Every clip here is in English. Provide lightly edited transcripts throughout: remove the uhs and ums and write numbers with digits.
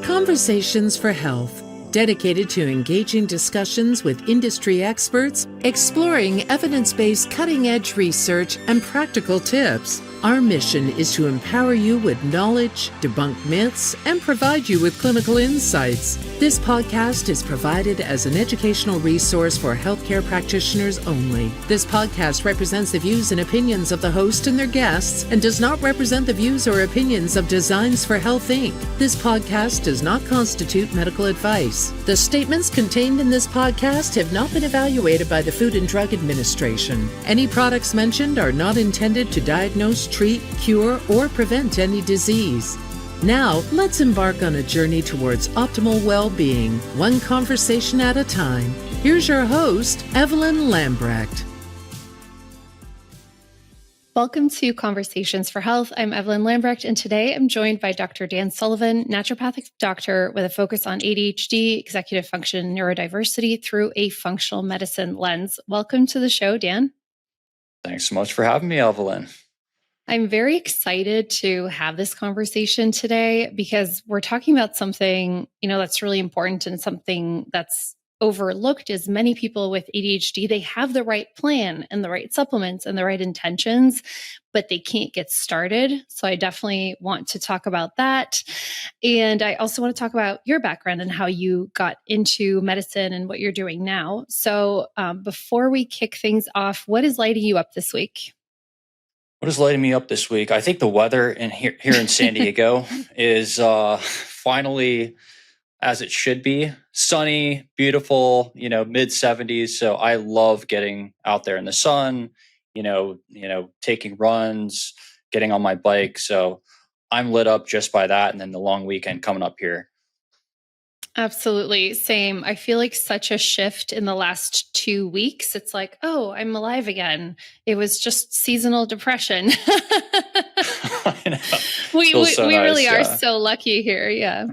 Conversations for Health, dedicated to engaging discussions with industry experts, exploring evidence-based cutting-edge research and practical tips. Our mission is to empower you with knowledge, debunk myths, and provide you with clinical insights. This podcast is provided as an educational resource for healthcare practitioners only. This podcast represents the views and opinions of the host and their guests and does not represent the views or opinions of Designs for Health, Inc. This podcast does not constitute medical advice. The statements contained in this podcast have not been evaluated by the Food and Drug Administration. Any products mentioned are not intended to diagnose, treat, cure, or prevent any disease. Now, let's embark on a journey towards optimal well-being, one conversation at a time. Here's your host, Evelyne Lambrecht. Welcome to Conversations for Health. I'm Evelyne Lambrecht, and today I'm joined by Dr. Dan Sullivan, naturopathic doctor with a focus on ADHD, executive function, neurodiversity through a functional medicine lens. Welcome to the show, Dan. Thanks so much for having me, Evelyn. I'm very excited to have this conversation today because we're talking about something, that's really important and something that's overlooked. Is many people with ADHD, they have the right plan and the right supplements and the right intentions, but they can't get started. So I definitely want to talk about that. And I also want to talk about your background and how you got into medicine and what you're doing now. So before we kick things off, what is lighting you up this week? What is lighting me up this week? I think the weather here in San Diego is finally as it should be. Sunny, beautiful, mid 70s. So I love getting out there in the sun, taking runs, getting on my bike. So I'm lit up just by that. And then the long weekend coming up here. Absolutely. Same. I feel like such a shift in the last 2 weeks. It's like, oh, I'm alive again. It was just seasonal depression. I know. We nice, really are so lucky here. Yeah.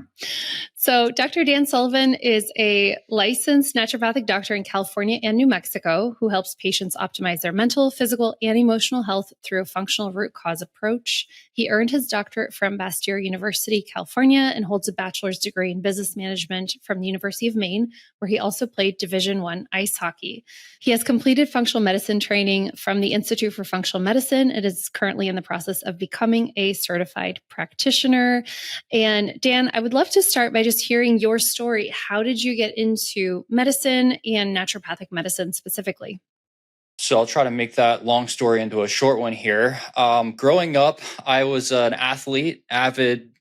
So Dr. Dan Sullivan is a licensed naturopathic doctor in California and New Mexico who helps patients optimize their mental, physical, and emotional health through a functional root cause approach. He earned his doctorate from Bastyr University, California, and holds a bachelor's degree in business management from the University of Maine, where he also played Division I ice hockey. He has completed functional medicine training from the Institute for Functional Medicine and is currently in the process of becoming a certified practitioner. And Dan, I would love to start by just hearing your story. How did you get into medicine and naturopathic medicine specifically? So I'll try to make that long story into a short one here. Growing up, I was an athlete, avid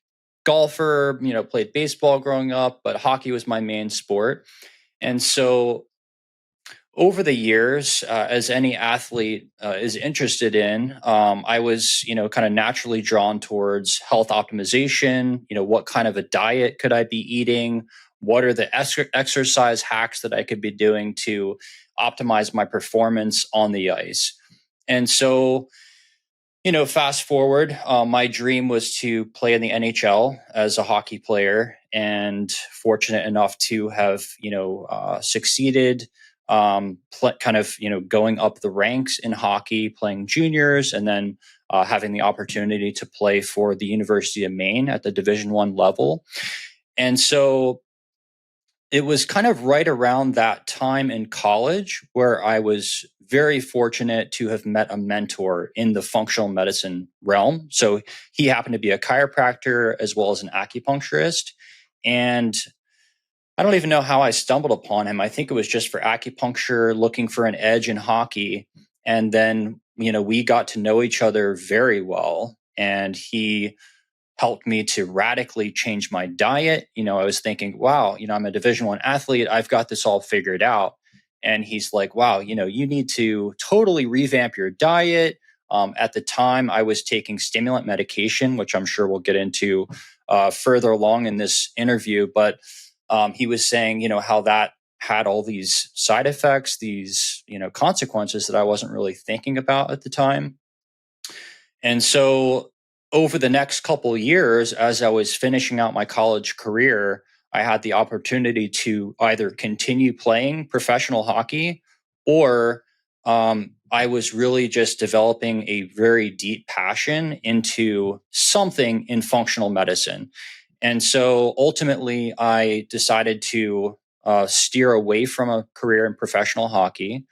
golfer, played baseball growing up, but hockey was my main sport. And so over the years, as any athlete is interested in, I was, kind of naturally drawn towards health optimization. What kind of a diet could I be eating? What are the exercise hacks that I could be doing to optimize my performance on the ice? And so, fast forward, my dream was to play in the NHL as a hockey player, and fortunate enough to have, succeeded. Going up the ranks in hockey, playing juniors, and then having the opportunity to play for the University of Maine at the Division I level. And so it was kind of right around that time in college where I was very fortunate to have met a mentor in the functional medicine realm. So he happened to be a chiropractor as well as an acupuncturist. And I don't even know how I stumbled upon him. I think it was just for acupuncture, looking for an edge in hockey. And then, we got to know each other very well. And he helped me to radically change my diet. I was thinking, wow, I'm a Division I athlete. I've got this all figured out. And he's like, wow, you need to totally revamp your diet. At the time, I was taking stimulant medication, which I'm sure we'll get into further along in this interview. But he was saying, how that had all these side effects, these, consequences that I wasn't really thinking about at the time. And so over the next couple of years, as I was finishing out my college career, I had the opportunity to either continue playing professional hockey or I was really just developing a very deep passion into something in functional medicine. And so ultimately, I decided to steer away from a career in professional hockey.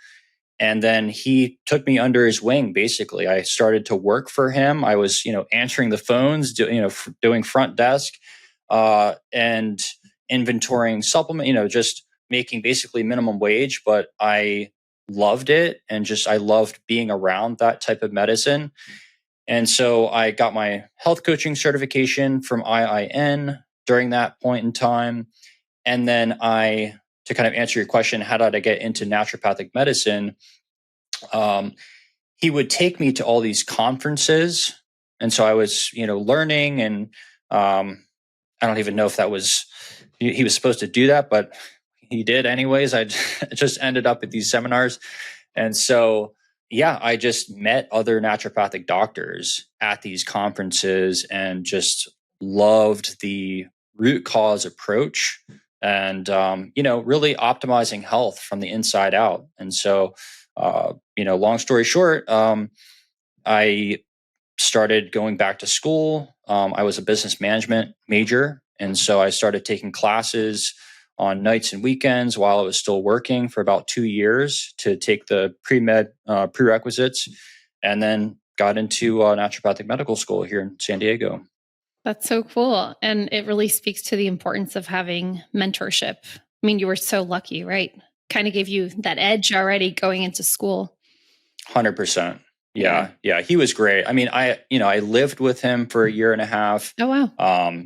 And then he took me under his wing. Basically, I started to work for him. I was, answering the phones, doing front desk, and inventorying supplement. Just making basically minimum wage. But I loved it, and I loved being around that type of medicine. And so I got my health coaching certification from IIN during that point in time. And then to kind of answer your question, how did I get into naturopathic medicine? He would take me to all these conferences. And so I was, learning, and I don't even know if that was, he was supposed to do that, but he did anyways. I just ended up at these seminars. And so, yeah, I just met other naturopathic doctors at these conferences and just loved the root cause approach and, really optimizing health from the inside out. And so, long story short, I started going back to school. I was a business management major. And so I started taking classes on nights and weekends while I was still working for about 2 years to take the pre-med prerequisites, and then got into naturopathic medical school here in San Diego. That's so cool. And it really speaks to the importance of having mentorship. I mean, you were so lucky, right? Kind of gave you that edge already going into school. 100%. Yeah. He was great. I mean, I lived with him for a year and a half. Oh, wow.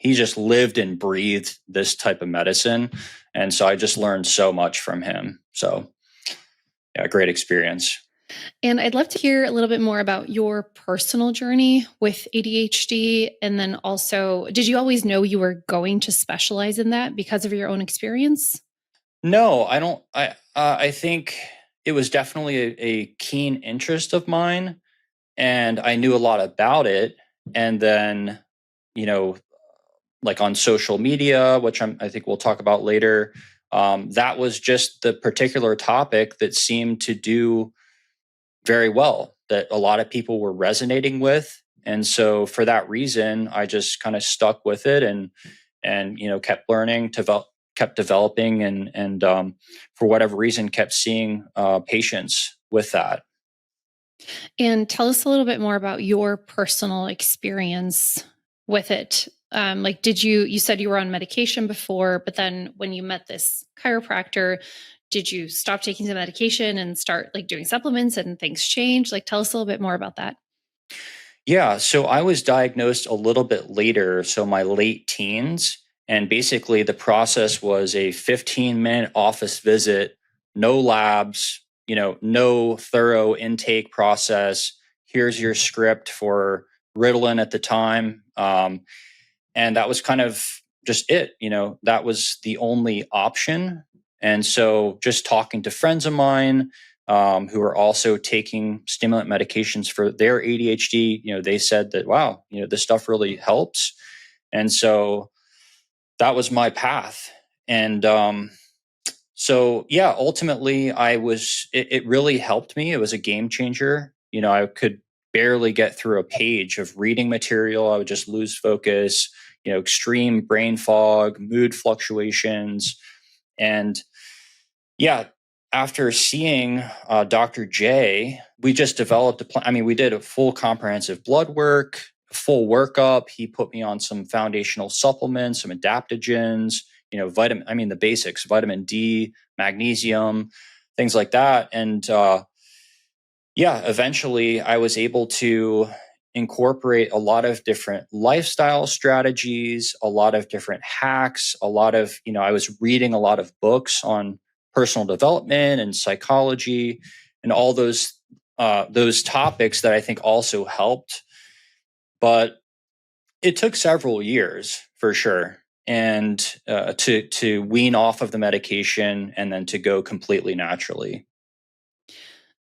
He just lived and breathed this type of medicine. And so I just learned so much from him. So yeah, great experience. And I'd love to hear a little bit more about your personal journey with ADHD. And then also, did you always know you were going to specialize in that because of your own experience? No, I don't. I think it was definitely a keen interest of mine, and I knew a lot about it. And then, like on social media, which I think we'll talk about later, that was just the particular topic that seemed to do very well, that a lot of people were resonating with. And so for that reason, I just kind of stuck with it and kept learning, kept developing, and for whatever reason, kept seeing patients with that. And tell us a little bit more about your personal experience with it. You said you were on medication before, but then when you met this chiropractor, did you stop taking the medication and start doing supplements and things change? Tell us a little bit more about that. Yeah. So I was diagnosed a little bit later, so my late teens. And basically, the process was a 15-minute office visit, no labs, no thorough intake process. Here's your script for Ritalin at the time. And that was kind of just it. That was the only option. And so just talking to friends of mine who are also taking stimulant medications for their ADHD, they said that, wow, this stuff really helps. And so that was my path. And so, yeah, ultimately, it really helped me. It was a game changer. I could barely get through a page of reading material. I would just lose focus, extreme brain fog, mood fluctuations. And yeah, after seeing Dr. J, we just developed a plan. I mean, we did a full comprehensive blood work, full workup. He put me on some foundational supplements, some adaptogens, the basics, vitamin D, magnesium, things like that. And eventually I was able to incorporate a lot of different lifestyle strategies, a lot of different hacks, a lot of, I was reading a lot of books on personal development and psychology and all those topics that I think also helped. But it took several years for sure. And to wean off of the medication and then to go completely naturally.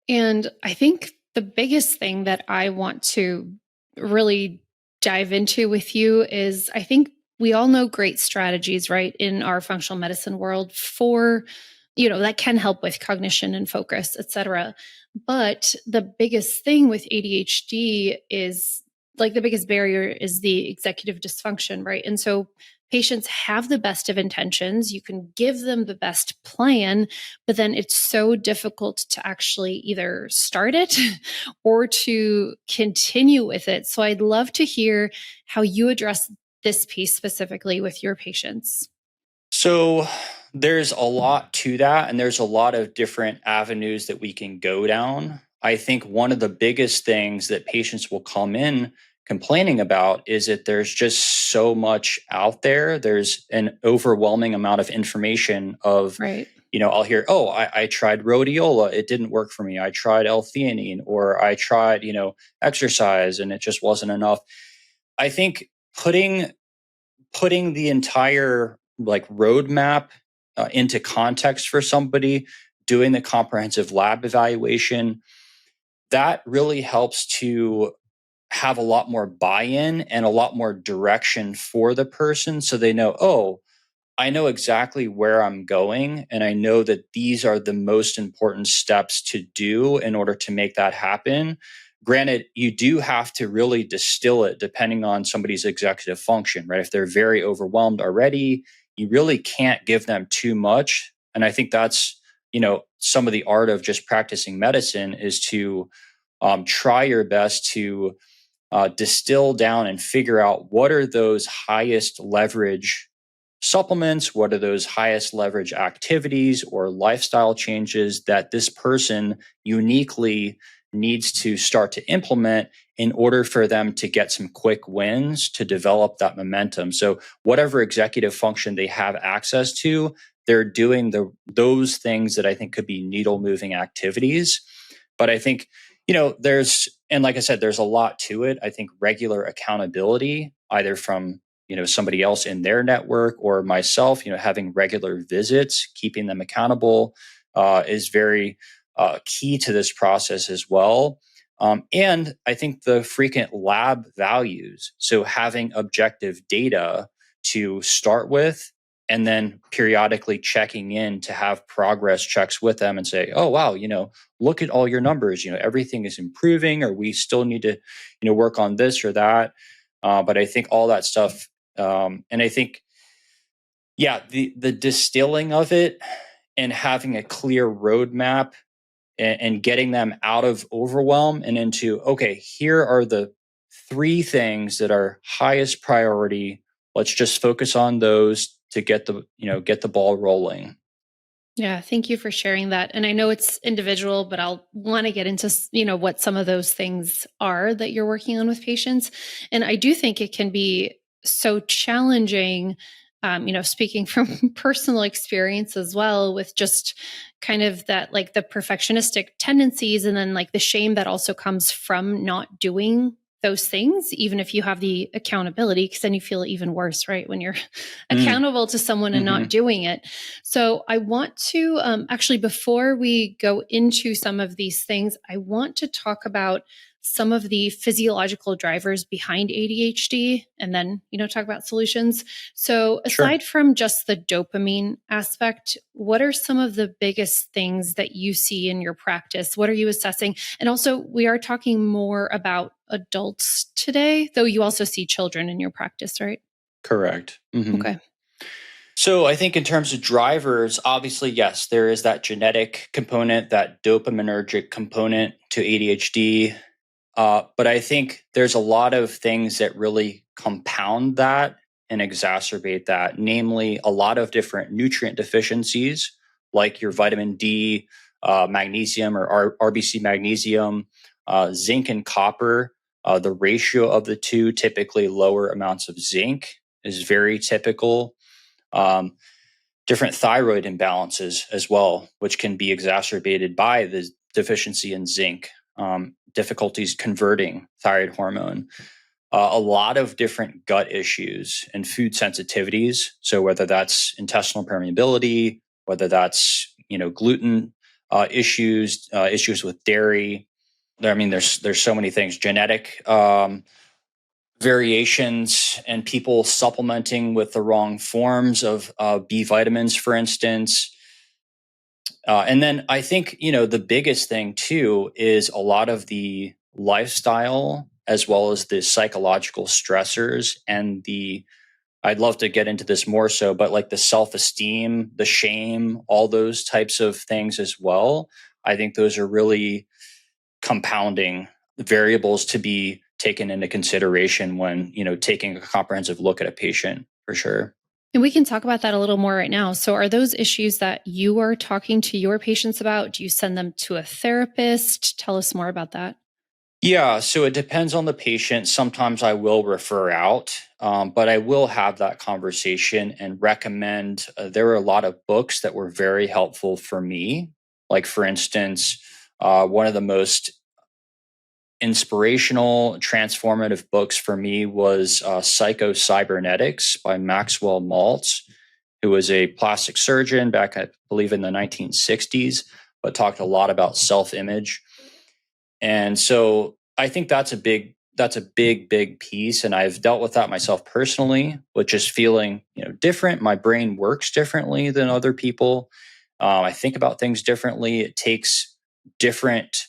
And I think the biggest thing that I want to really dive into with you is I think we all know great strategies, right, in our functional medicine world for that can help with cognition and focus, etc. But the biggest thing with ADHD is the biggest barrier is the executive dysfunction, right? And so patients have the best of intentions. You can give them the best plan, but then it's so difficult to actually either start it or to continue with it. So I'd love to hear how you address this piece specifically with your patients. So there's a lot to that, and there's a lot of different avenues that we can go down. I think one of the biggest things that patients will come in complaining about is that there's just so much out there. There's an overwhelming amount of information of, Right. I'll hear, oh, I tried rhodiola, it didn't work for me. I tried L-theanine, or I tried, exercise, and it just wasn't enough. I think putting the entire roadmap into context for somebody, doing the comprehensive lab evaluation, that really helps to have a lot more buy-in and a lot more direction for the person, so they know, oh, I know exactly where I'm going, and I know that these are the most important steps to do in order to make that happen. Granted, you do have to really distill it depending on somebody's executive function, right? If they're very overwhelmed already, you really can't give them too much. And I think that's, some of the art of just practicing medicine is to try your best to distill down and figure out what are those highest leverage supplements, what are those highest leverage activities or lifestyle changes that this person uniquely needs to start to implement in order for them to get some quick wins to develop that momentum. So whatever executive function they have access to, they're doing those things that I think could be needle moving activities. But I think, and like I said, there's a lot to it. I think regular accountability, either from somebody else in their network or myself, having regular visits, keeping them accountable is very key to this process as well. And I think the frequent lab values, so having objective data to start with, and then periodically checking in to have progress checks with them and say, oh, wow, look at all your numbers, everything is improving, or we still need to, work on this or that. But I think all that stuff, and I think, the distilling of it and having a clear roadmap and getting them out of overwhelm and into, okay, here are the 3 things that are highest priority. Let's just focus on those to get the ball rolling. Yeah, thank you for sharing that. And I know it's individual, but I'll want to get into, what some of those things are that you're working on with patients. And I do think it can be so challenging, speaking from personal experience as well, with just kind of that, the perfectionistic tendencies, and then the shame that also comes from not doing those things, even if you have the accountability, because then you feel even worse, right? When you're accountable to someone and not doing it. So I want to actually, before we go into some of these things, I want to talk about some of the physiological drivers behind ADHD, and then, talk about solutions. So aside from just the dopamine aspect, what are some of the biggest things that you see in your practice? What are you assessing? And also, we are talking more about adults today, though you also see children in your practice, right? Correct. Mm-hmm. Okay. So I think in terms of drivers, obviously, yes, there is that genetic component, that dopaminergic component to ADHD. But I think there's a lot of things that really compound that and exacerbate that, namely a lot of different nutrient deficiencies, like your vitamin D, magnesium or RBC magnesium, zinc and copper. The ratio of the two, typically lower amounts of zinc, is very typical. Different thyroid imbalances as well, which can be exacerbated by the deficiency in zinc. Difficulties converting thyroid hormone, a lot of different gut issues and food sensitivities. So whether that's intestinal permeability, whether that's gluten issues, issues with dairy. There's so many things. Genetic variations and people supplementing with the wrong forms of B vitamins, for instance. And then I think, the biggest thing too is a lot of the lifestyle as well as the psychological stressors and I'd love to get into this more so, but like the self-esteem, the shame, all those types of things as well. I think those are really compounding variables to be taken into consideration when, taking a comprehensive look at a patient for sure. And we can talk about that a little more right now. So, are those issues that you are talking to your patients about? Do you send them to a therapist? Tell us more about that. Yeah, so it depends on the patient. Sometimes I will refer out, but I will have that conversation and recommend. There were a lot of books that were very helpful for me. Like, for instance, one of the most inspirational, transformative books for me was Psycho-Cybernetics by Maxwell Maltz, who was a plastic surgeon back, I believe, in the 1960s, but talked a lot about self-image. And so I think that's a big piece. And I've dealt with that myself personally, with just feeling, different. My brain works differently than other people. I think about things differently. It takes different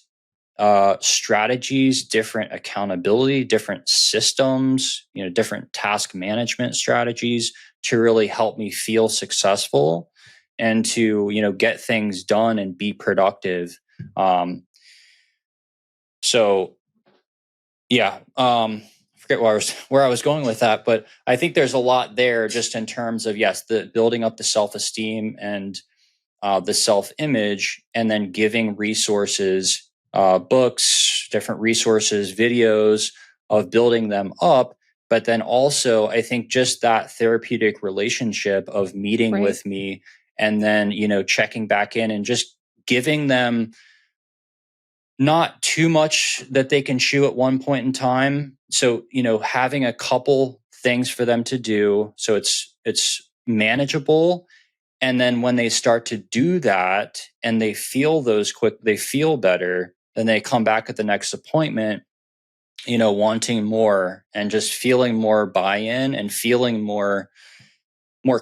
strategies, different accountability, different systems, different task management strategies to really help me feel successful and to, get things done and be productive. So yeah, forget where I was going with that, but I think there's a lot there just in terms of, yes, the building up the self-esteem and the self-image, and then giving resources, books, different resources, videos of building them up. But then also, I think just that therapeutic relationship of meeting Right. with me and then, checking back in and just giving them not too much that they can chew at one point in time. So, having a couple things for them to do so it's manageable. And then when they start to do that and they feel they feel better, then they come back at the next appointment, wanting more and just feeling more buy-in and feeling more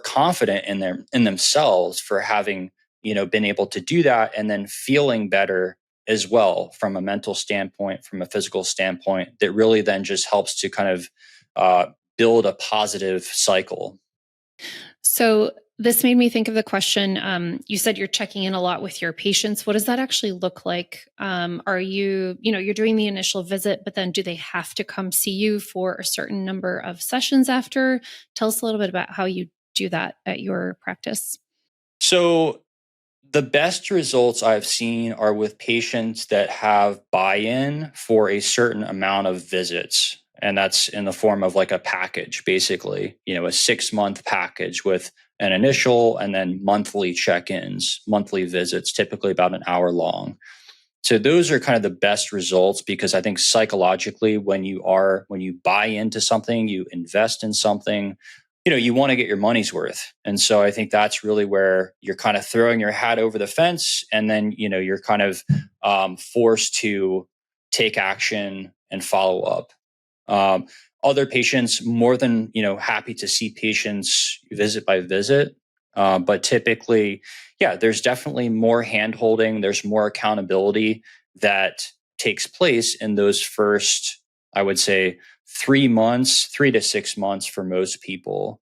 confident in themselves for having, been able to do that, and then feeling better as well from a mental standpoint, from a physical standpoint, that really then just helps to kind of build a positive cycle. So, this made me think of the question. You said you're checking in a lot with your patients. What does that actually look like? Are you're doing the initial visit, but then do they have to come see you for a certain number of sessions after? Tell us a little bit about how you do that at your practice. So the best results I've seen are with patients that have buy-in for a certain amount of visits. And that's in the form of like a package, basically, a 6-month package with an initial and then monthly check-ins, monthly visits, typically about an hour long. So those are kind of the best results, because I think psychologically, when you buy into something, you invest in something, you want to get your money's worth. And so I think that's really where you're kind of throwing your hat over the fence, and then, you're kind of forced to take action and follow up. Other patients, more than, happy to see patients visit by visit. But typically, yeah, there's definitely more hand-holding. There's more accountability that takes place in those first, I would say, 3 months, 3 to 6 months for most people.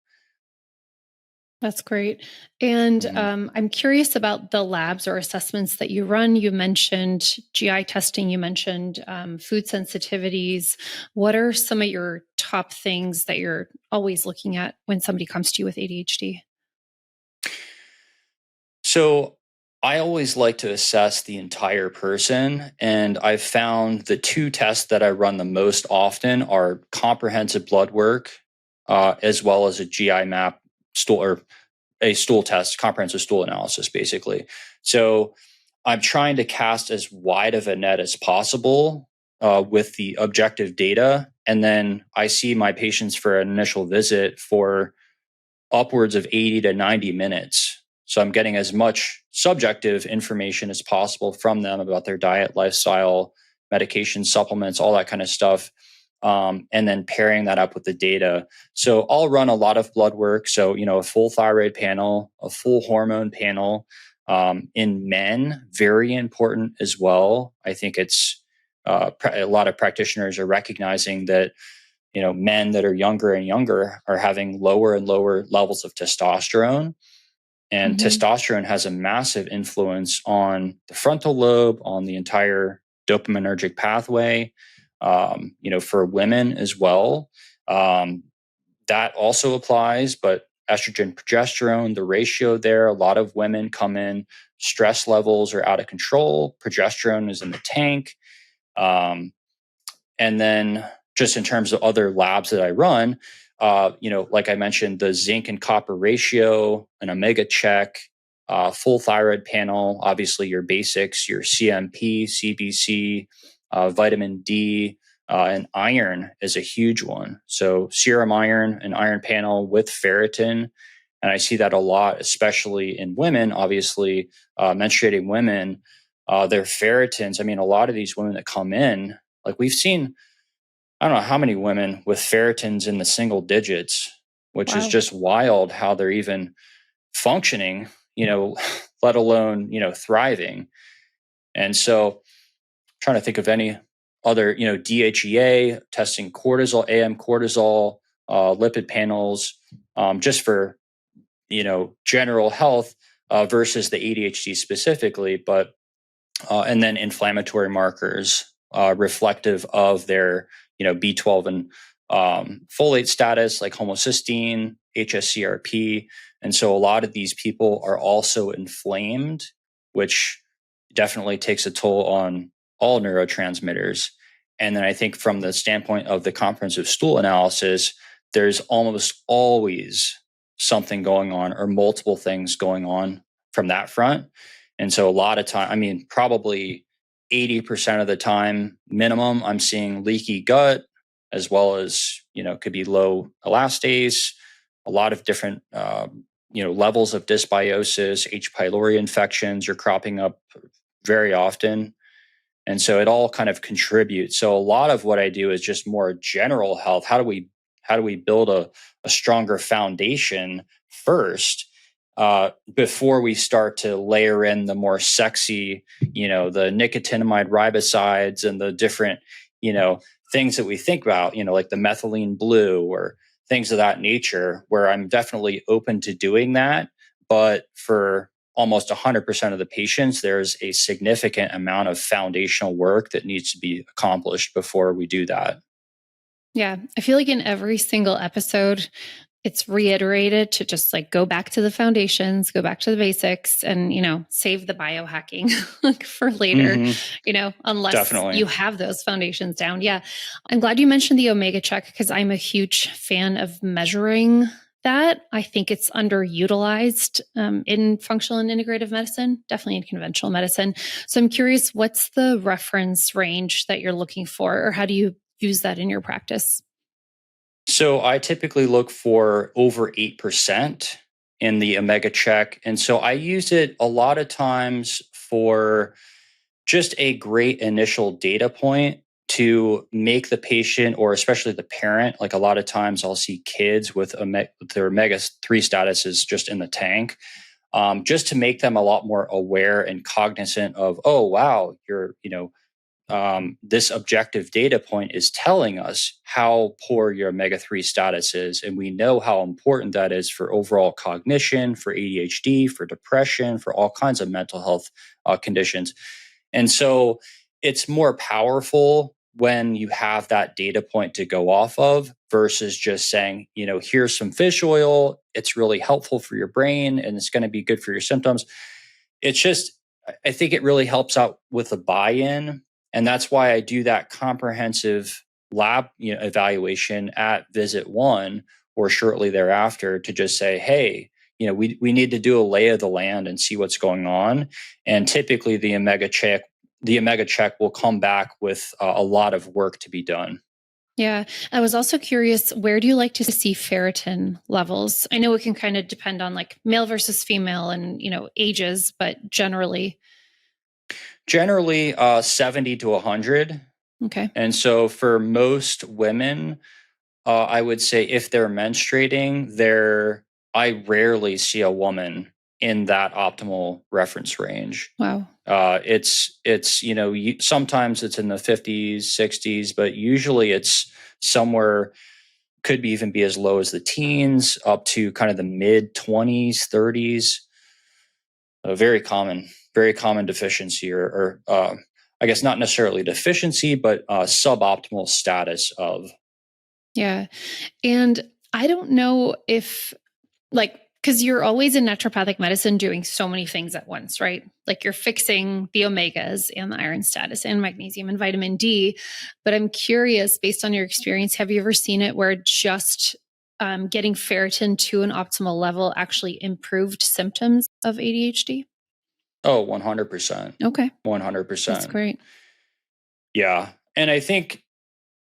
That's great. And Mhm. I'm curious about the labs or assessments that you run. You mentioned GI testing, you mentioned food sensitivities. What are some of your top things that you're always looking at when somebody comes to you with ADHD? So I always like to assess the entire person. And I've found the 2 tests that I run the most often are comprehensive blood work, as well as a GI map stool, or a stool test, comprehensive stool analysis, basically. So I'm trying to cast as wide of a net as possible with the objective data. And then I see my patients for an initial visit for upwards of 80 to 90 minutes. So I'm getting as much subjective information as possible from them about their diet, lifestyle, medication, supplements, all that kind of stuff. And then pairing that up with the data. So I'll run a lot of blood work. So, a full thyroid panel, a full hormone panel, In men, very important as well. I think it's a lot of practitioners are recognizing that men that are younger and younger are having lower and lower levels of testosterone. And testosterone has a massive influence on the frontal lobe, on the entire dopaminergic pathway, for women as well. That also applies, but estrogen, progesterone, the ratio there, a lot of women come in, stress levels are out of control, progesterone is in the tank. And then just in terms of other labs that I run, like I mentioned, the zinc and copper ratio, an omega check, full thyroid panel, obviously your basics, your CMP, CBC, vitamin D, and iron is a huge one. So serum iron, an iron panel with ferritin. And I see that a lot, especially in women, obviously, menstruating women, their ferritins. I mean, a lot of these women that come in, like we've seen, I don't know how many women with ferritins in the single digits, which is just wild how they're even functioning, let alone, thriving. And so trying to think of any other, DHEA, testing cortisol, AM cortisol, lipid panels, just for, general health versus the ADHD specifically, but, and then inflammatory markers reflective of their, B12 and folate status, like homocysteine, HSCRP. And so a lot of these people are also inflamed, which definitely takes a toll on all neurotransmitters. And then I think from the standpoint of the comprehensive stool analysis, there's almost always something going on or multiple things going on from that front. And so a lot of time, I mean, probably 80% of the time minimum, I'm seeing leaky gut, as well as, could be low elastase, a lot of different, levels of dysbiosis, H. pylori infections are cropping up very often. And so it all kind of contributes. So a lot of what I do is just more general health. How do we build a stronger foundation first before we start to layer in the more sexy, the nicotinamide ribosides and the different, things that we think about, like the methylene blue or things of that nature, where I'm definitely open to doing that. But for almost 100% of the patients, there's a significant amount of foundational work that needs to be accomplished before we do that. Yeah. I feel like in every single episode, it's reiterated to just like go back to the foundations, go back to the basics and, save the biohacking for later, unless Definitely. you have those foundations down. Yeah. I'm glad you mentioned the omega check because I'm a huge fan of measuring that. I think it's underutilized in functional and integrative medicine, definitely in conventional medicine. So I'm curious, what's the reference range that you're looking for, or how do you use that in your practice? So I typically look for over 8% in the omega check. And so I use it a lot of times for just a great initial data point to make the patient, or especially the parent, like a lot of times I'll see kids with their omega-3 status is just in the tank, just to make them a lot more aware and cognizant of, oh, wow, this objective data point is telling us how poor your omega-3 status is. And we know how important that is for overall cognition, for ADHD, for depression, for all kinds of mental health conditions. And so it's more powerful when you have that data point to go off of versus just saying, here's some fish oil. It's really helpful for your brain and it's going to be good for your symptoms. It's just, I think it really helps out with the buy-in. And that's why I do that comprehensive lab evaluation at visit 1 or shortly thereafter to just say, hey, we need to do a lay of the land and see what's going on. And typically the omega check will come back with a lot of work to be done. Yeah. I was also curious, where do you like to see ferritin levels? I know it can kind of depend on like male versus female and, ages, but generally 70 to 100. Okay. And so for most women, I would say if they're menstruating, I rarely see a woman in that optimal reference range. Wow. It's sometimes it's in the 50s, 60s, but usually it's somewhere, could be even be as low as the teens up to kind of the mid 20s, 30s. A very common deficiency, or I guess not necessarily deficiency, but suboptimal status of. Yeah. And I don't know if, like, because you're always in naturopathic medicine doing so many things at once, right? Like you're fixing the omegas and the iron status and magnesium and vitamin D. But I'm curious, based on your experience, have you ever seen it where just getting ferritin to an optimal level actually improved symptoms of ADHD? Oh, 100%. Okay. 100%. That's great. Yeah. And I think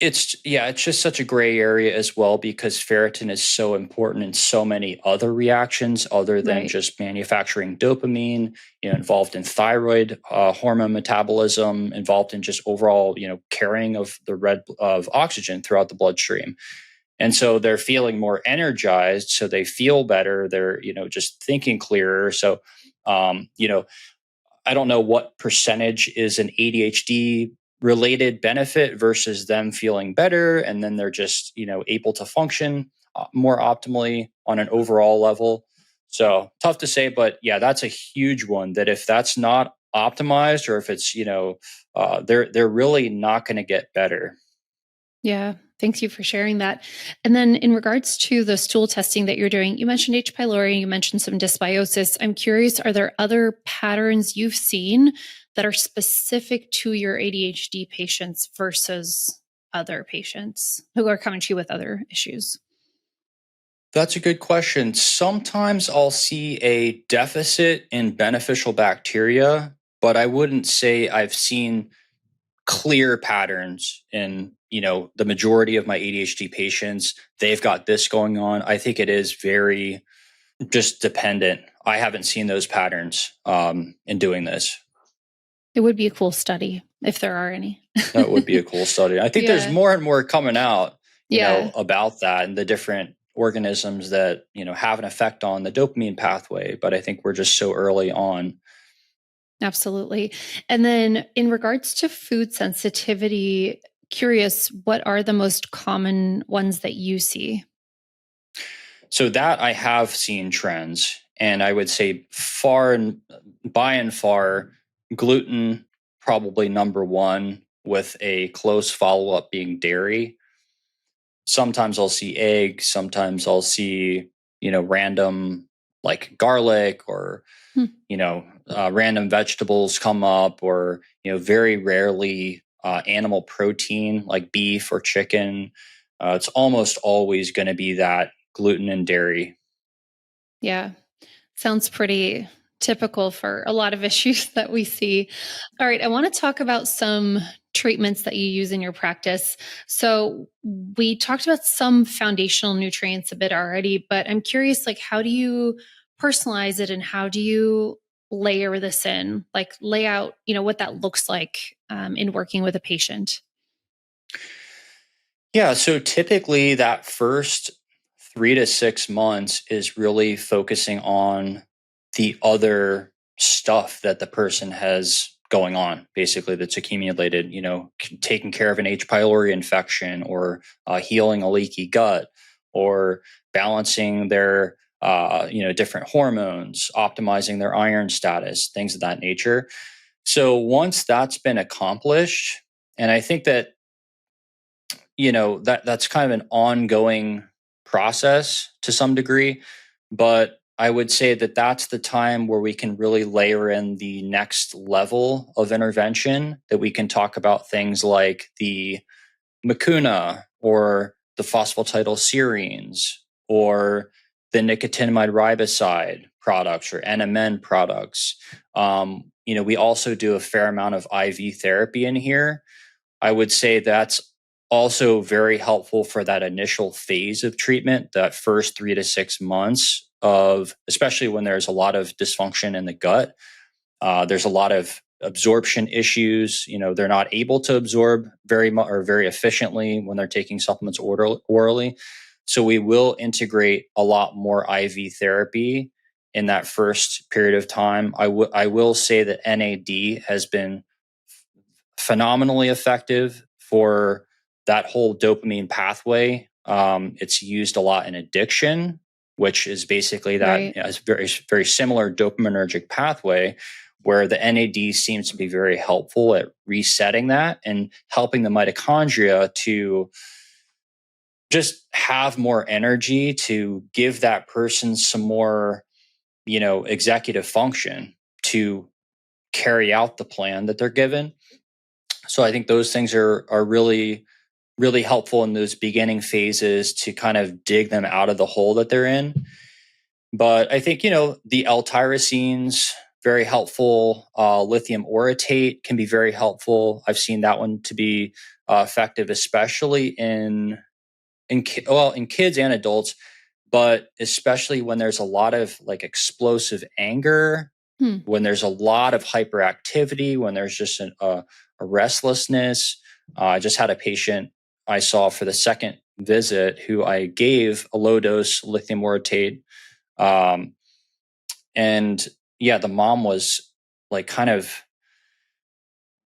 it's just such a gray area as well, because ferritin is so important in so many other reactions other than Right. just manufacturing dopamine, involved in thyroid hormone metabolism, involved in just overall, carrying of of oxygen throughout the bloodstream. And so they're feeling more energized, so they feel better. They're, just thinking clearer. So, I don't know what percentage is an ADHD related benefit versus them feeling better, and then they're just able to function more optimally on an overall level. So tough to say, but yeah, that's a huge one, that if that's not optimized, or if it's they're really not going to get better. Yeah. Thank you for sharing that. And then in regards to the stool testing that you're doing, you mentioned H. pylori, you mentioned some dysbiosis. I'm curious, are there other patterns you've seen that are specific to your ADHD patients versus other patients who are coming to you with other issues? That's a good question. Sometimes I'll see a deficit in beneficial bacteria, but I wouldn't say I've seen clear patterns in the majority of my ADHD patients. They've got this going on. I think it is very just dependent. I haven't seen those patterns in doing this. It would be a cool study if there are any. That would be a cool study. I think there's more and more coming out about that, and the different organisms that have an effect on the dopamine pathway, but I think we're just so early on. Absolutely. And then in regards to food sensitivity, curious, what are the most common ones that you see? So that I have seen trends, and I would say by and far, gluten probably number one, with a close follow up being dairy. Sometimes I'll see egg, sometimes I'll see random like garlic, or Hmm. random vegetables come up, or very rarely animal protein like beef or chicken. It's almost always going to be that gluten and dairy. Yeah. Sounds pretty typical for a lot of issues that we see. All right. I want to talk about some treatments that you use in your practice. So we talked about some foundational nutrients a bit already, but I'm curious, like, how do you personalize it and how do you layer this in, like lay out, what that looks like in working with a patient? Yeah, so typically that first 3 to 6 months is really focusing on the other stuff that the person has going on, basically, that's accumulated, taking care of an H. pylori infection, or healing a leaky gut, or balancing their different hormones, optimizing their iron status, things of that nature. So once that's been accomplished, and I think that that's kind of an ongoing process to some degree, but I would say that that's the time where we can really layer in the next level of intervention, that we can talk about things like the mucuna, or the phosphatidylserines, or the nicotinamide riboside products, or NMN products. We also do a fair amount of IV therapy in here. I would say that's also very helpful for that initial phase of treatment, that first 3 to 6 months of, especially when there's a lot of dysfunction in the gut. There's a lot of absorption issues. They're not able to absorb very much or very efficiently when they're taking supplements orally. So we will integrate a lot more IV therapy in that first period of time. I will say that NAD has been phenomenally effective for that whole dopamine pathway. It's used a lot in addiction, which is basically that Right. it's very similar dopaminergic pathway, where the NAD seems to be very helpful at resetting that and helping the mitochondria to just have more energy to give that person some more, executive function to carry out the plan that they're given. So I think those things are really, really helpful in those beginning phases to kind of dig them out of the hole that they're in. But I think, the L-tyrosines, very helpful. Lithium orotate can be very helpful. I've seen that one to be effective, especially in kids and adults, but especially when there's a lot of like explosive anger, when there's a lot of hyperactivity, when there's just a restlessness. I just had a patient I saw for the second visit who I gave a low dose lithium orotate. And yeah, the mom was like kind of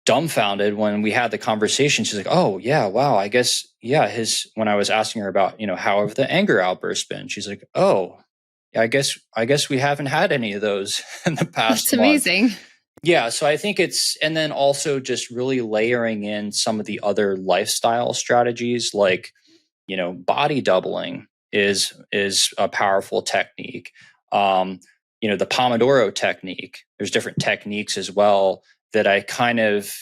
dumbfounded when we had the conversation. She's like, "Oh yeah, wow. I guess, yeah, when I was asking her about, how have the anger outbursts been?" She's like, "Oh, yeah, I guess we haven't had any of those in the past That's month." amazing. Yeah. So I think and then also just really layering in some of the other lifestyle strategies, like, body doubling is a powerful technique. The Pomodoro technique, there's different techniques as well that I kind of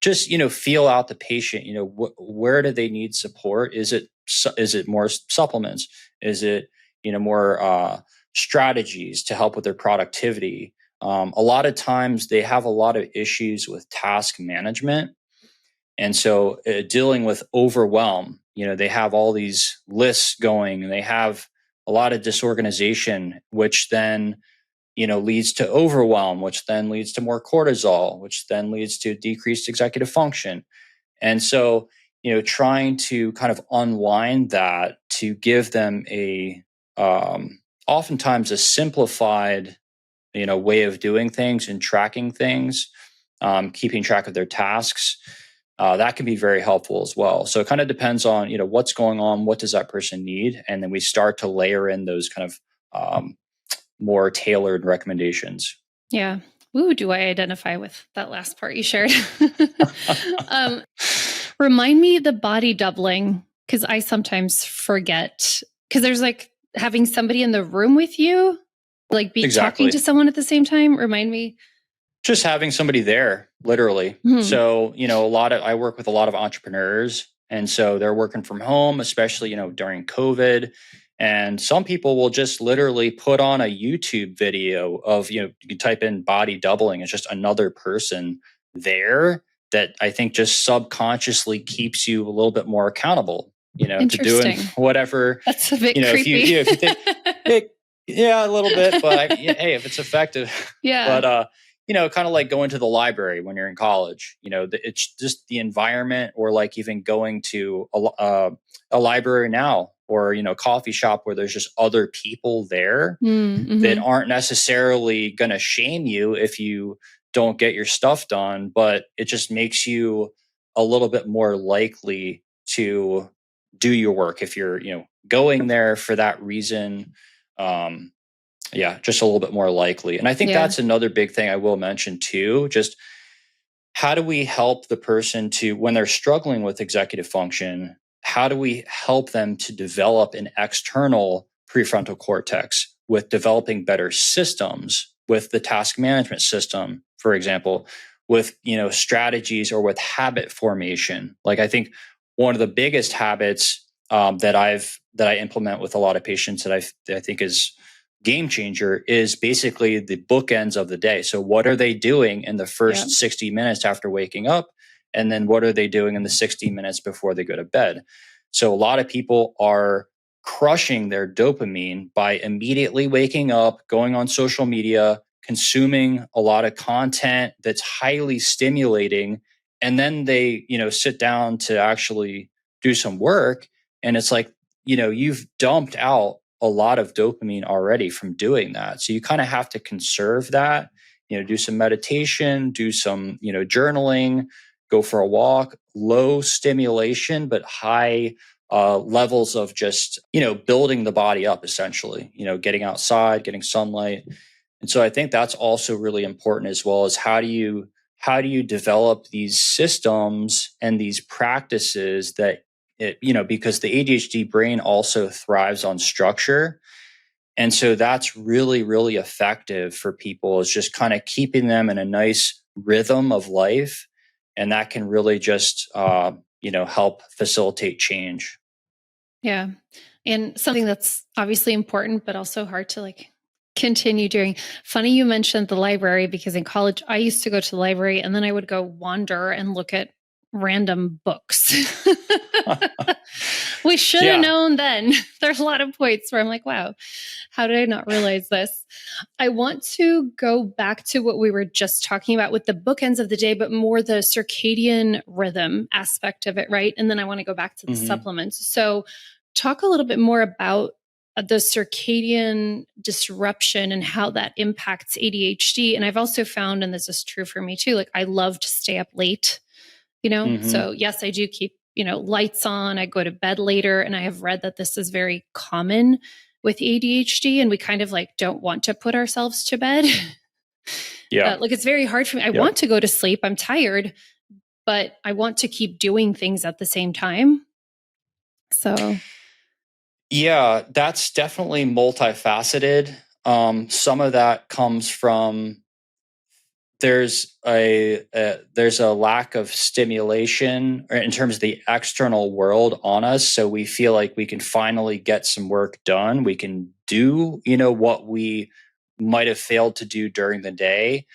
just, feel out the patient, where do they need support? Is it more supplements? Is it, more strategies to help with their productivity? A lot of times they have a lot of issues with task management. And so dealing with overwhelm, they have all these lists going and they have a lot of disorganization, which then, leads to overwhelm, which then leads to more cortisol, which then leads to decreased executive function. And so, trying to kind of unwind that to give them oftentimes a simplified, way of doing things and tracking things, keeping track of their tasks. That can be very helpful as well. So it kind of depends on, what's going on, what does that person need? And then we start to layer in those kind of more tailored recommendations. Yeah. Ooh, do I identify with that last part you shared? Remind me the body doubling, because I sometimes forget, because there's like having somebody in the room with you, like Exactly. talking to someone at the same time. Remind me. Just having somebody there, literally. So, I work with a lot of entrepreneurs, and so they're working from home, especially, during COVID. And some people will just literally put on a YouTube video of, you can type in body doubling. It's just another person there that I think just subconsciously keeps you a little bit more accountable, to doing whatever. That's a bit creepy. If you think, yeah, a little bit, but hey, if it's effective. Yeah. But, kind of like going to the library when you're in college, it's just the environment, or like even going to a library now, or, coffee shop where there's just other people there that aren't necessarily going to shame you if you don't get your stuff done, but it just makes you a little bit more likely to do your work if you're, going there for that reason. Just a little bit more likely. And I think that's another big thing I will mention too. Just how do we help the person to, when they're struggling with executive function, how do we help them to develop an external prefrontal cortex with developing better systems with the task management system, for example, with, strategies, or with habit formation? Like, I think one of the biggest habits that I implement with a lot of patients that I think is game changer is basically the bookends of the day. So what are they doing in the first 60 minutes after waking up? And then what are they doing in the 60 minutes before they go to bed? So a lot of people are crushing their dopamine by immediately waking up, going on social media, consuming a lot of content that's highly stimulating. And then they, sit down to actually do some work. And it's like, you've dumped out a lot of dopamine already from doing that. So you kind of have to conserve that, do some meditation, do some, journaling, go for a walk, low stimulation, but high levels of just, building the body up essentially, getting outside, getting sunlight. And so I think that's also really important, as well as how do you develop these systems and these practices that because the ADHD brain also thrives on structure. And so that's really, really effective for people, is just kind of keeping them in a nice rhythm of life. And that can really just, help facilitate change. Yeah. And something that's obviously important, but also hard to continue doing. Funny you mentioned the library, because in college, I used to go to the library and then I would go wander and look at random books. We should have known then. There's a lot of points where I'm like, wow, how did I not realize this? I want to go back to what we were just talking about with the bookends of the day, but more the circadian rhythm aspect of it, right? And then I want to go back to the supplements. So talk a little bit more about the circadian disruption and how that impacts ADHD. And I've also found, and this is true for me too, I love to stay up late, So yes, I do keep, lights on. I go to bed later, and I have read that this is very common with ADHD, and we kind of don't want to put ourselves to bed. Yeah. It's very hard for me. I want to go to sleep. I'm tired, but I want to keep doing things at the same time. So yeah, that's definitely multifaceted. Some of that comes from there's a lack of stimulation in terms of the external world on us. So we feel like we can finally get some work done. We can do, what we might have failed to do during the day.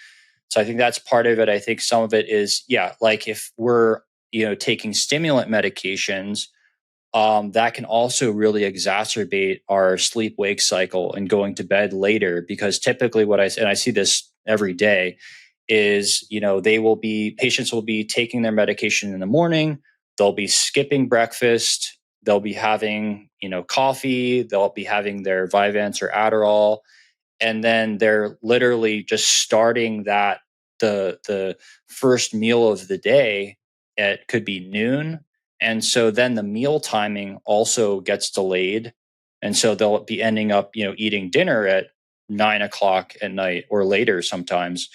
So I think that's part of it. I think some of it is, if we're, taking stimulant medications, that can also really exacerbate our sleep-wake cycle and going to bed later. Because typically I see this every day, is, patients will be taking their medication in the morning. They'll be skipping breakfast. They'll be having, coffee. They'll be having their Vyvanse or Adderall. And then they're literally just starting the first meal of the day at could be noon. And so then the meal timing also gets delayed. And so they'll be ending up, eating dinner at 9 o'clock at night or later sometimes.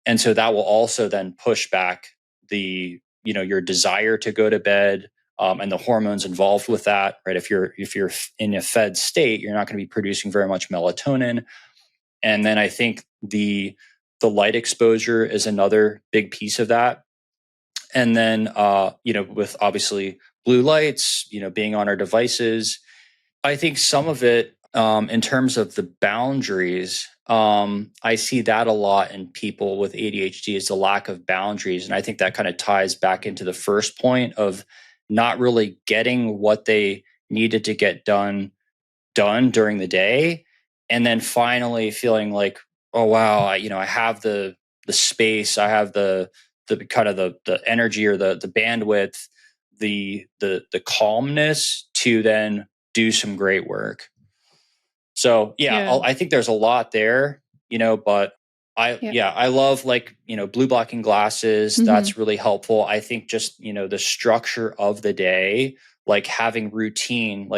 And so that will also then push back your desire to go to bed, and the hormones involved with that, right? If you're in a fed state, you're not going to be producing very much melatonin. And then I think the light exposure is another big piece of that. And then, with obviously blue lights, being on our devices, I think some of it, in terms of the boundaries, I see that a lot in people with ADHD, is the lack of boundaries. And I think that kind of ties back into the first point of not really getting what they needed to get done during the day. And then finally feeling like, oh, wow, I have the space, I have the kind of the energy or the bandwidth, the calmness to then do some great work. So I think there's a lot there, but I love blue blocking glasses. That's really helpful. I think just, the structure of the day, having routine,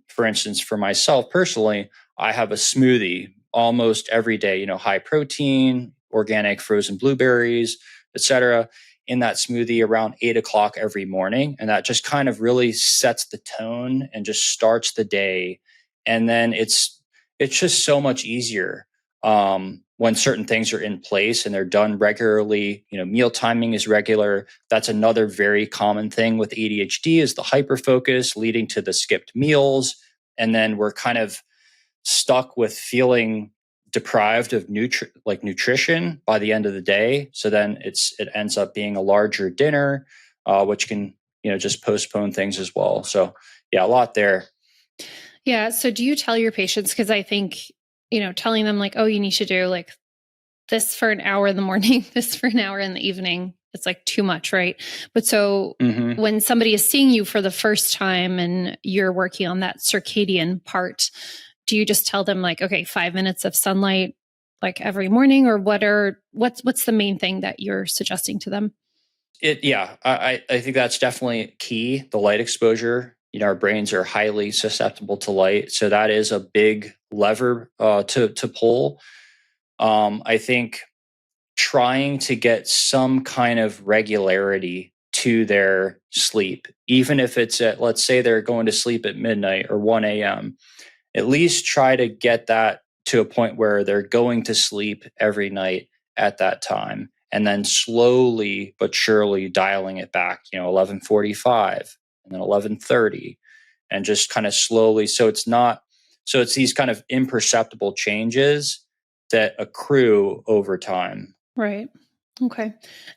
for instance, for myself personally, I have a smoothie almost every day, high protein, organic frozen blueberries, etc., in that smoothie around 8 o'clock every morning. And that just kind of really sets the tone and just starts the day. And then it's just so much easier when certain things are in place and they're done regularly. Meal timing is regular. That's another very common thing with ADHD, is the hyperfocus leading to the skipped meals. And then we're kind of stuck with feeling deprived of nutrition by the end of the day. So then it ends up being a larger dinner, which can, just postpone things as well. So a lot there. Yeah. So do you tell your patients, because I think, telling them oh, you need to do this for an hour in the morning, this for an hour in the evening, it's too much, right? But so when somebody is seeing you for the first time and you're working on that circadian part, do you just tell them like, okay, 5 minutes of sunlight like every morning, or what's the main thing that you're suggesting to them? I think that's definitely key. The light exposure. Our brains are highly susceptible to light, so that is a big lever to pull. I think trying to get some kind of regularity to their sleep, even if it's at, let's say they're going to sleep at midnight or 1 a.m., at least try to get that to a point where they're going to sleep every night at that time, and then slowly but surely dialing it back, 11:45 and then 11:30, and just kind of slowly. So it's these kind of imperceptible changes that accrue over time. Right. Okay.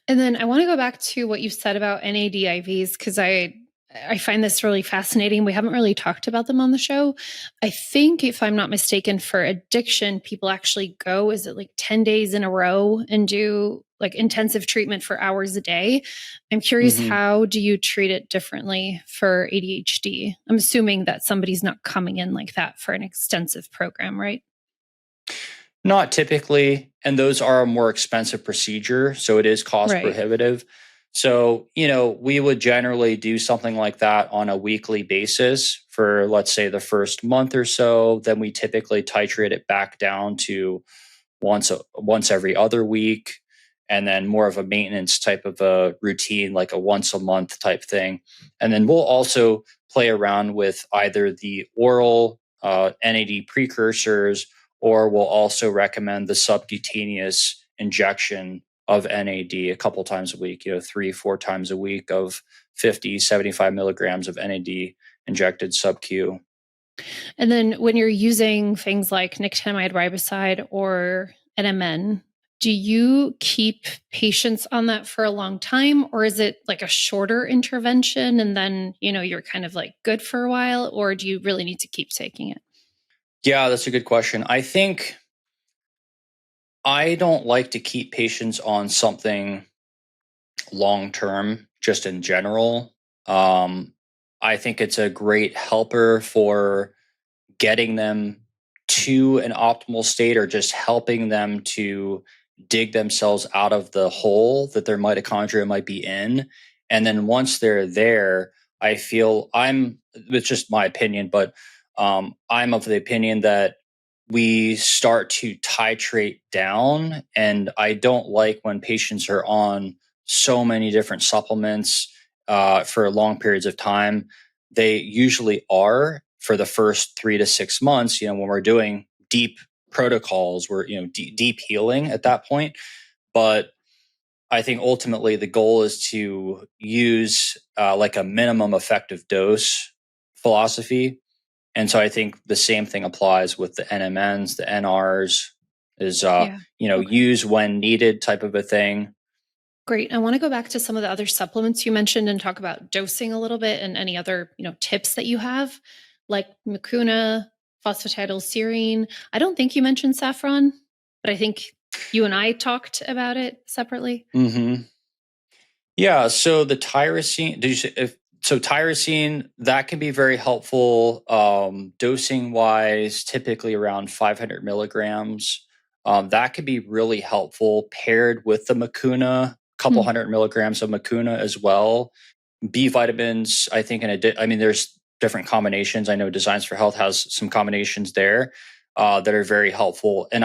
And then I want to go back to what you said about NAD IVs, because I find this really fascinating. We haven't really talked about them on the show. I think, if I'm not mistaken, for addiction, people actually go, is it like 10 days in a row and do like intensive treatment for hours a day? I'm curious, how do you treat it differently for ADHD? I'm assuming that somebody's not coming in like that for an extensive program, right? Not typically, and those are a more expensive procedure, so it is cost Right. prohibitive. So, we would generally do something like that on a weekly basis for, let's say, the first month or so. Then we typically titrate it back down to once every other week, and then more of a maintenance type of a routine, like a once a month type thing. And then we'll also play around with either the oral NAD precursors, or we'll also recommend the subcutaneous injection of NAD a couple times a week, 3-4 times a week of 50-75 milligrams of NAD injected sub-Q. And then when you're using things like nicotinamide riboside or NMN, do you keep patients on that for a long time, or is it like a shorter intervention and then, you're kind of like good for a while, or do you really need to keep taking it? Yeah, that's a good question. I think I don't like to keep patients on something long term, just in general. I think it's a great helper for getting them to an optimal state, or just helping them to dig themselves out of the hole that their mitochondria might be in. And then once they're there, it's just my opinion, but I'm of the opinion that we start to titrate down. And I don't like when patients are on so many different supplements for long periods of time. They usually are for the first 3 to 6 months, when we're doing deep protocols, we're, deep healing at that point. But I think ultimately the goal is to use like a minimum effective dose philosophy. And so I think the same thing applies with the NMNs, the NRs, is, Yeah. Okay. use when needed type of a thing. Great. I want to go back to some of the other supplements you mentioned and talk about dosing a little bit, and any other, tips that you have, like mucuna, phosphatidylserine. I don't think you mentioned saffron, but I think you and I talked about it separately. Yeah. So the tyrosine, did you say so tyrosine, that can be very helpful, dosing wise, typically around 500 milligrams. That could be really helpful paired with the mucuna, a couple Hmm. hundred milligrams of mucuna as well. B vitamins, I think, there's different combinations. I know Designs for Health has some combinations there that are very helpful. And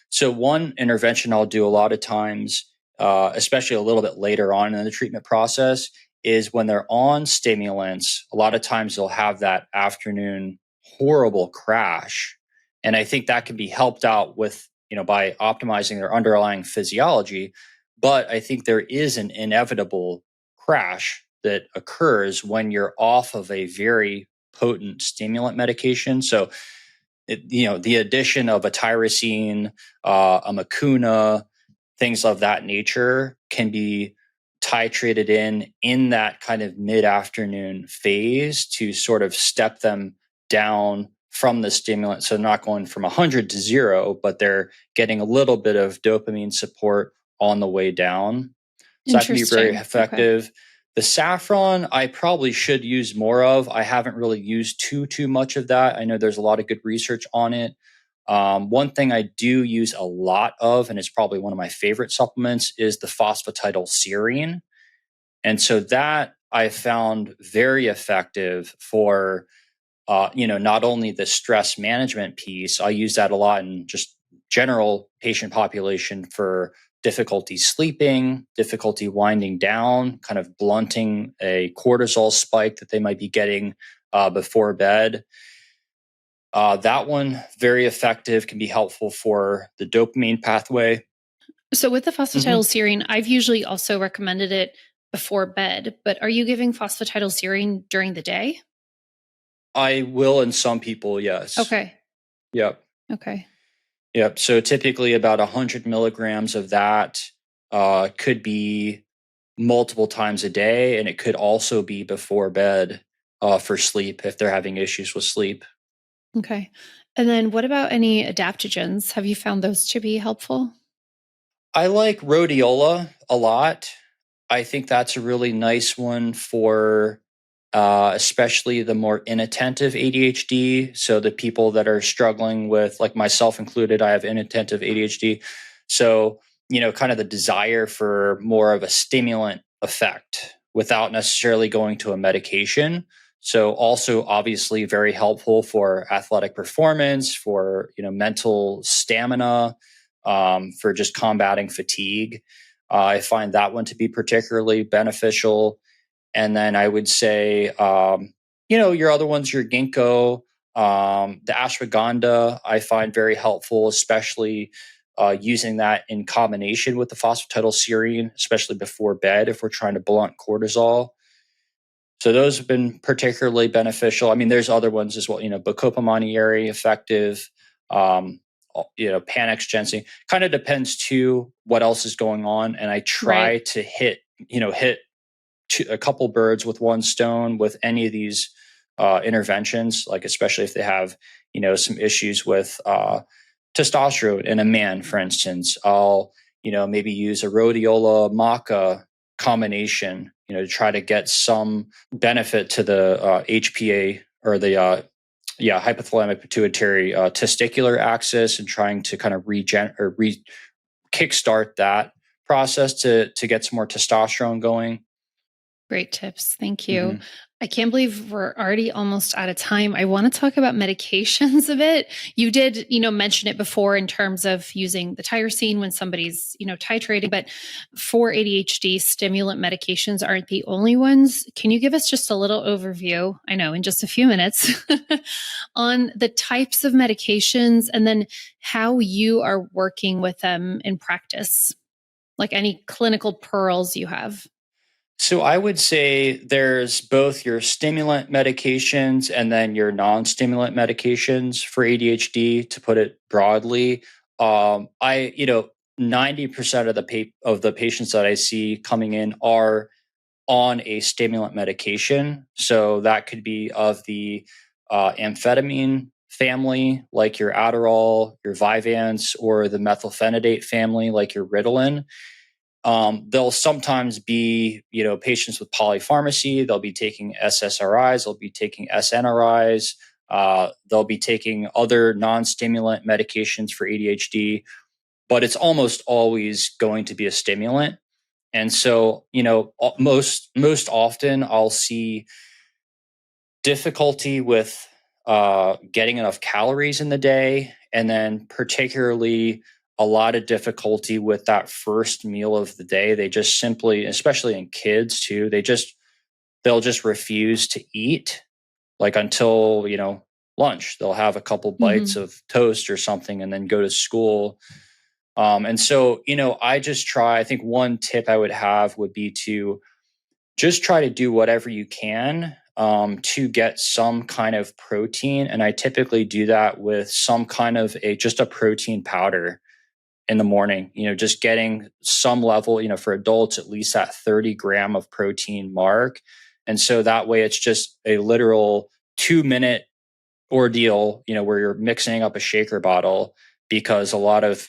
so one intervention I'll do a lot of times, especially a little bit later on in the treatment process, is when they're on stimulants. A lot of times they'll have that afternoon horrible crash. And I think that can be helped out with, by optimizing their underlying physiology. But I think there is an inevitable crash that occurs when you're off of a very potent stimulant medication. So, the addition of a tyrosine, a mucuna, things of that nature can be titrated in that kind of mid-afternoon phase to sort of step them down from the stimulant. So they're not going from 100 to 0, but they're getting a little bit of dopamine support on the way down. So that can be very Interesting. Okay. effective. The saffron, I probably should use more of. I haven't really used too much of that. I know there's a lot of good research on it. One thing I do use a lot of, and it's probably one of my favorite supplements, is the phosphatidylserine. And so that I found very effective for, not only the stress management piece. I use that a lot in just general patient population for difficulty sleeping, difficulty winding down, kind of blunting a cortisol spike that they might be getting before bed. That one, very effective, can be helpful for the dopamine pathway. So with the phosphatidylserine, I've usually also recommended it before bed, but are you giving phosphatidylserine during the day? I will in some people, yes. Okay. Yep. Okay. Yep. So typically about 100 milligrams of that could be multiple times a day, and it could also be before bed for sleep if they're having issues with sleep. Okay. And then what about any adaptogens? Have you found those to be helpful? I like rhodiola a lot. I think that's a really nice one for especially the more inattentive ADHD. So the people that are struggling with, like myself included, I have inattentive ADHD. So, kind of the desire for more of a stimulant effect without necessarily going to a medication. So also obviously very helpful for athletic performance, for, mental stamina, for just combating fatigue. I find that one to be particularly beneficial. And then I would say, your other ones, your ginkgo, the ashwagandha, I find very helpful, especially using that in combination with the phosphatidylserine, especially before bed if we're trying to blunt cortisol. So those have been particularly beneficial. I mean, there's other ones as well, Bacopa monnieri, effective, Panax ginseng. Kind of depends too what else is going on. And I try to hit a couple birds with one stone with any of these interventions, like especially if they have, some issues with testosterone in a man, for instance. I'll, maybe use a rhodiola maca combination, to try to get some benefit to the HPA or the hypothalamic pituitary testicular axis, and trying to kind of kickstart that process to get some more testosterone going. Great tips. Thank you. I can't believe we're already almost out of time. I want to talk about medications a bit. You did, mention it before in terms of using the tyrosine when somebody's, titrating, but for ADHD, stimulant medications aren't the only ones. Can you give us just a little overview, I know in just a few minutes, on the types of medications and then how you are working with them in practice? Like any clinical pearls you have? So I would say there's both your stimulant medications and then your non-stimulant medications for ADHD, to put it broadly. 90% of the patients that I see coming in are on a stimulant medication. So that could be of the amphetamine family, like your Adderall, your Vyvanse, or the methylphenidate family, like your Ritalin. They'll sometimes be, patients with polypharmacy. They'll be taking SSRIs. They'll be taking SNRIs. They'll be taking other non-stimulant medications for ADHD, but it's almost always going to be a stimulant. And so, most often I'll see difficulty with getting enough calories in the day, and then particularly a lot of difficulty with that first meal of the day. They just simply, especially in kids too, they'll just refuse to eat, like until, lunch. They'll have a couple bites of toast or something and then go to school. And so, I think one tip I would have would be to just try to do whatever you can to get some kind of protein. And I typically do that with some kind of just a protein powder in the morning, just getting some level, for adults, at least that 30 gram of protein mark. And so that way it's just a literal 2-minute ordeal, where you're mixing up a shaker bottle, because a lot of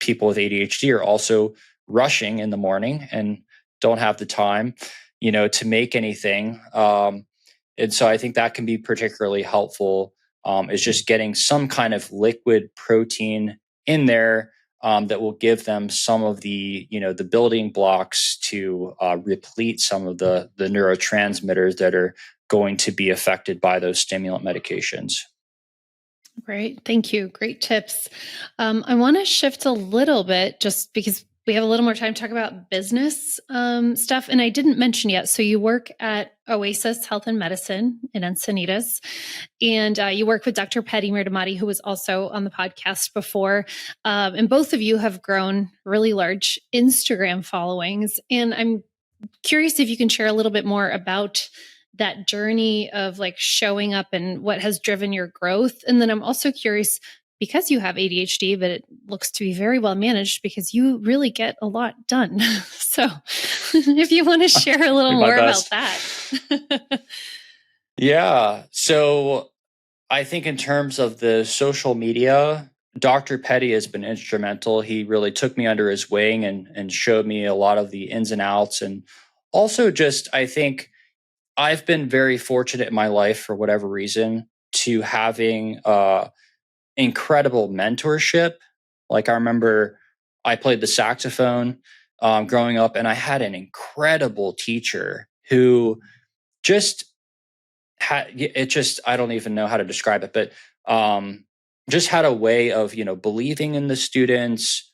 people with ADHD are also rushing in the morning and don't have the time. to make anything. And so I think that can be particularly helpful, is just getting some kind of liquid protein in there that will give them some of the, the building blocks to replete some of the neurotransmitters that are going to be affected by those stimulant medications. Great. Thank you. Great tips. I want to shift a little bit just because we have a little more time to talk about business stuff. And I didn't mention yet. So you work at Oasis Health and Medicine in Encinitas, and you work with Dr. Petty Mirdamati, who was also on the podcast before. And both of you have grown really large Instagram followings. And I'm curious if you can share a little bit more about that journey of like showing up and what has driven your growth. And then I'm also curious, because you have ADHD, but it looks to be very well managed, because you really get a lot done. So if you want to share a little more about that. Yeah. So I think in terms of the social media, Dr. Petty has been instrumental. He really took me under his wing and showed me a lot of the ins and outs. And also just, I think I've been very fortunate in my life, for whatever reason, to having incredible mentorship. Like I remember I played the saxophone growing up, and I had an incredible teacher who just I don't even know how to describe it, but just had a way of, believing in the students,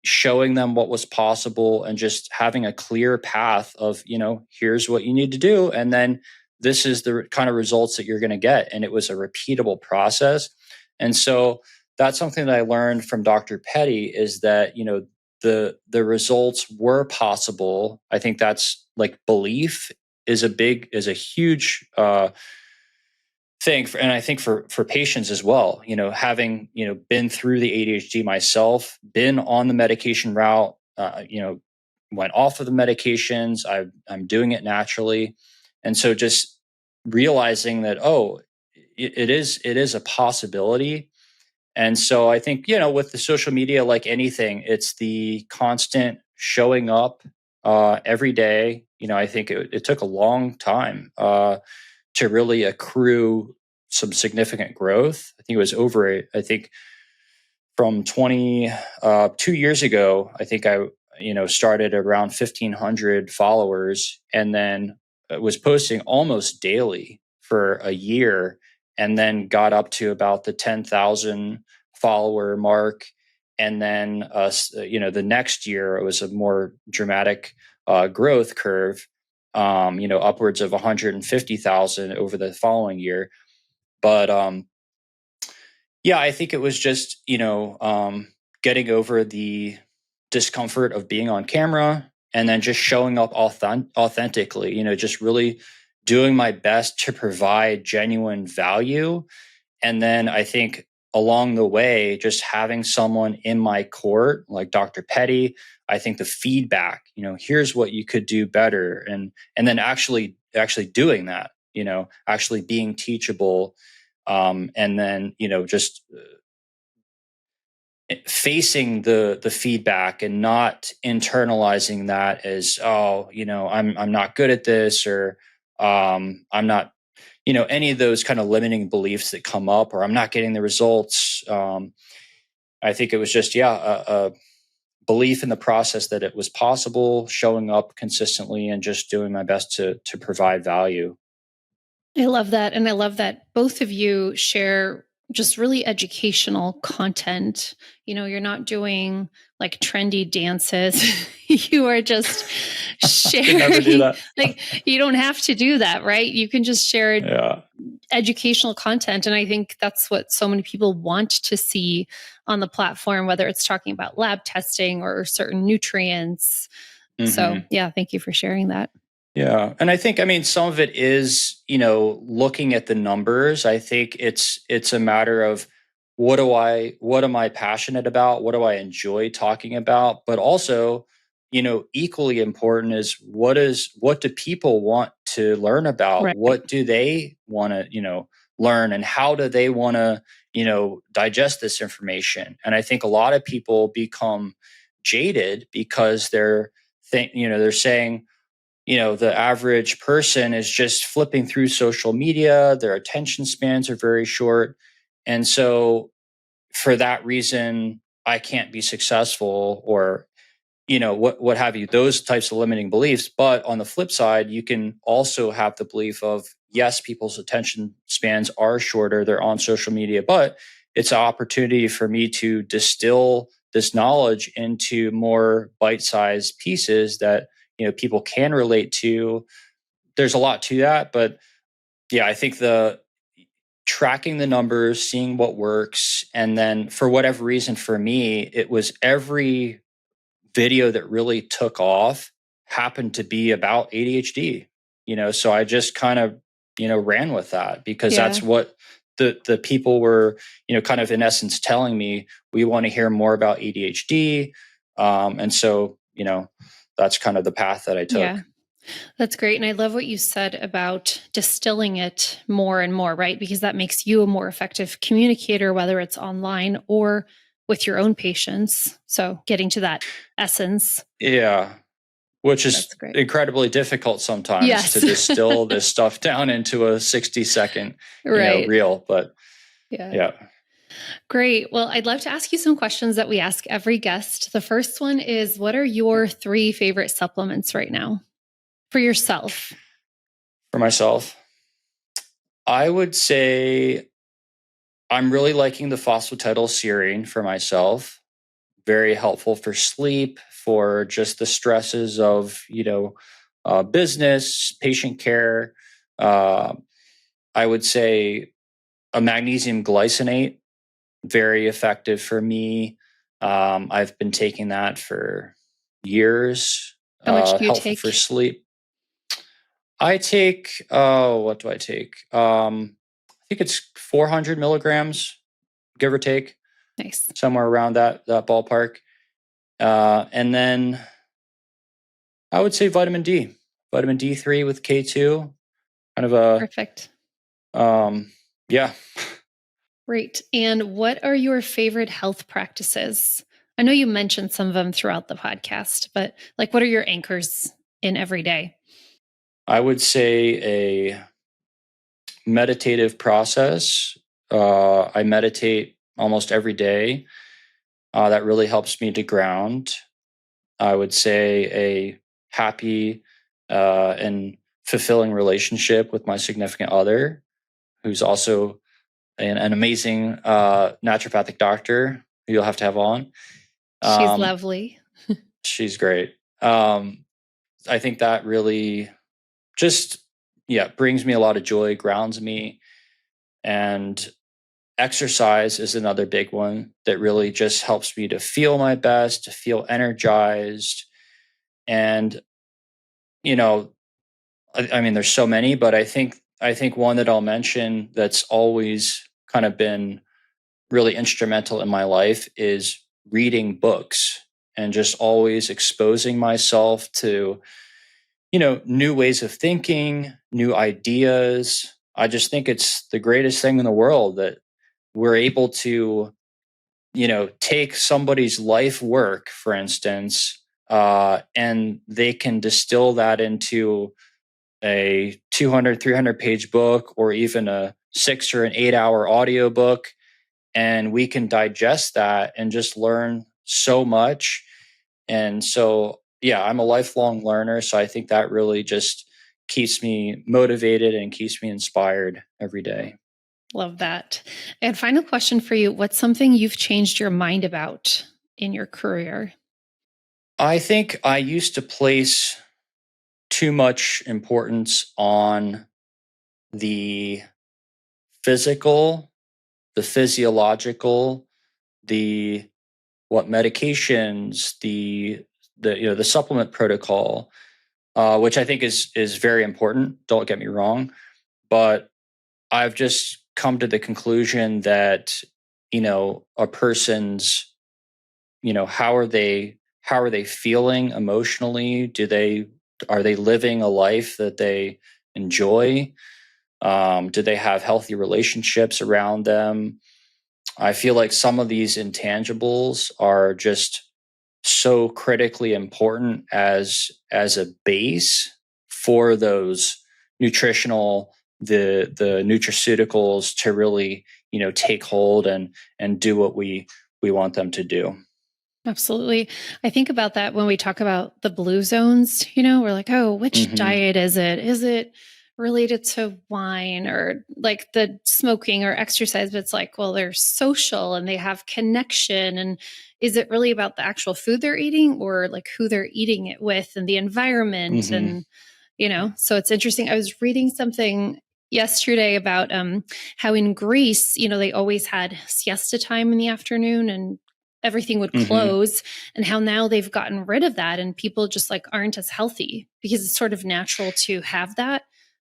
showing them what was possible, and just having a clear path of, here's what you need to do. And then this is the kind of results that you're going to get. And it was a repeatable process. And so that's something that I learned from Dr. Petty, is that, the results were possible. I think that's like belief is a huge thing and I think for patients as well, having, been through the ADHD myself, been on the medication route, went off of the medications. I'm doing it naturally. And so just realizing that, it is a possibility. And so I think, with the social media, like anything, it's the constant showing up every day. I think it took a long time to really accrue some significant growth. I think it was from 2 years ago, I think I, started around 1,500 followers, and then was posting almost daily for a year, and then got up to about the 10,000 follower mark. And then, the next year, it was a more dramatic growth curve, upwards of 150,000 over the following year. But yeah, I think it was just, getting over the discomfort of being on camera, and then just showing up authentically, just really doing my best to provide genuine value. And then I think along the way, just having someone in my court, like Dr. Petty, I think the feedback, here's what you could do better. And then actually doing that, actually being teachable. And then, just facing the feedback and not internalizing that as, I'm not good at this, or I'm not, any of those kind of limiting beliefs that come up, or I'm not getting the results. I think it was just, a belief in the process that it was possible, showing up consistently, and just doing my best to provide value. I love that. And I love that both of you share just really educational content. You're not doing like trendy dances. You are just sharing, like, you don't have to do that, right? You can just share educational content. And I think that's what so many people want to see on the platform, whether it's talking about lab testing or certain nutrients. Mm-hmm. So yeah, thank you for sharing that. Yeah. And I think, some of it is, looking at the numbers. I think it's a matter of what am I passionate about? What do I enjoy talking about? But also, equally important is what do people want to learn about? Right. What do they want to, learn, and how do they want to, digest this information? And I think a lot of people become jaded because they're saying, the average person is just flipping through social media. Their attention spans are very short. And so for that reason, I can't be successful, or, what have you, those types of limiting beliefs. But on the flip side, you can also have the belief of, yes, people's attention spans are shorter. They're on social media, but it's an opportunity for me to distill this knowledge into more bite-sized pieces that, people can relate to. There's a lot to that, but yeah, I think the tracking the numbers, seeing what works, and then for whatever reason, for me, it was every video that really took off happened to be about ADHD. So I just kind of, ran with that, because that's what the people were, kind of in essence telling me, we want to hear more about ADHD. And so, that's kind of the path that I took. Yeah. That's great. And I love what you said about distilling it more and more, right? Because that makes you a more effective communicator, whether it's online or with your own patients. So getting to that essence. Yeah. Which is incredibly difficult sometimes to distill this stuff down into a 60-second reel. But yeah. Great. Well, I'd love to ask you some questions that we ask every guest. The first one is, what are your 3 favorite supplements right now for yourself? For myself, I would say I'm really liking the phosphatidylserine for myself. Very helpful for sleep, for just the stresses of, business, patient care. I would say a magnesium glycinate, very effective for me. I've been taking that for years. How much do you helpful take? For sleep. I take, what do I take? I think it's 400 milligrams, give or take. Nice. Somewhere around that ballpark. And then I would say vitamin D3 with K2, kind of a perfect. Yeah. Great. And what are your favorite health practices? I know you mentioned some of them throughout the podcast, but what are your anchors in every day? I would say a meditative process. I meditate almost every day. That really helps me to ground. I would say a happy and fulfilling relationship with my significant other, who's also an amazing naturopathic doctor who you'll have to have on. She's lovely. She's great. I think that really just, brings me a lot of joy, grounds me. And exercise is another big one that really just helps me to feel my best, to feel energized. And, I mean, there's so many, but I think one that I'll mention that's always kind of been really instrumental in my life is reading books, and just always exposing myself to, new ways of thinking, new ideas. I just think it's the greatest thing in the world that we're able to, take somebody's life work, for instance, and they can distill that into a 200, 300 page book, or even a 6 or an 8 hour audio book. And we can digest that and just learn so much. And so, I'm a lifelong learner. So I think that really just keeps me motivated and keeps me inspired every day. Love that. And final question for you. What's something you've changed your mind about in your career? I think I used to place too much importance on the physical, the physiological, the medications, the supplement protocol, which I think is very important. Don't get me wrong, but I've just come to the conclusion that a person's how are they feeling emotionally? Are they living a life that they enjoy? Do they have healthy relationships around them? I feel like some of these intangibles are just so critically important as a base for those nutritional, the nutraceuticals to really, take hold and do what we want them to do. Absolutely. I think about that when we talk about the blue zones, we're like, oh, which diet is it? Is it related to wine or like the smoking or exercise? But it's like, well, they're social and they have connection. And is it really about the actual food they're eating or like who they're eating it with and the environment? And, so it's interesting. I was reading something yesterday about how in Greece, they always had siesta time in the afternoon and everything would close, and how now they've gotten rid of that and people just like aren't as healthy because it's sort of natural to have that.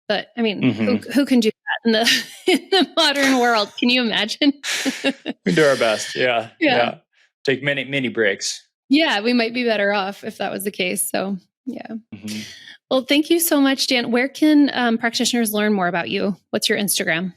But I mean, who can do that in the modern world? Can you imagine? We do our best. Yeah. Take many breaks. Yeah, we might be better off if that was the case. So yeah. Well, thank you so much, Dan. Where can practitioners learn more about you? What's your Instagram?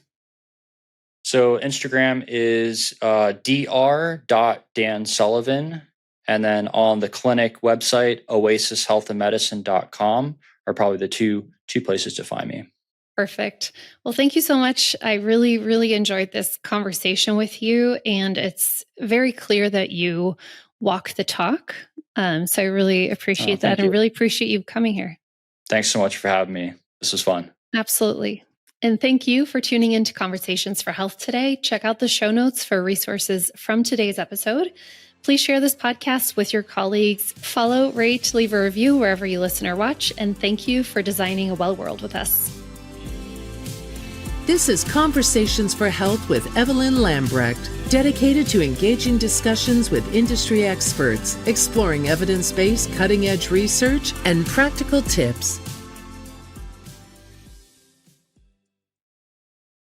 So Instagram is dr.dansullivan. And then on the clinic website, oasishealthandmedicine.com are probably the two places to find me. Perfect. Well, thank you so much. I really, really enjoyed this conversation with you. And it's very clear that you walk the talk. So I really appreciate that and really appreciate you coming here. Thanks so much for having me. This was fun. Absolutely. And thank you for tuning in to Conversations for Health today. Check out the show notes for resources from today's episode. Please share this podcast with your colleagues. Follow, rate, leave a review wherever you listen or watch. And thank you for designing a well world with us. This is Conversations for Health with Evelyne Lambrecht, dedicated to engaging discussions with industry experts, exploring evidence-based cutting-edge research and practical tips.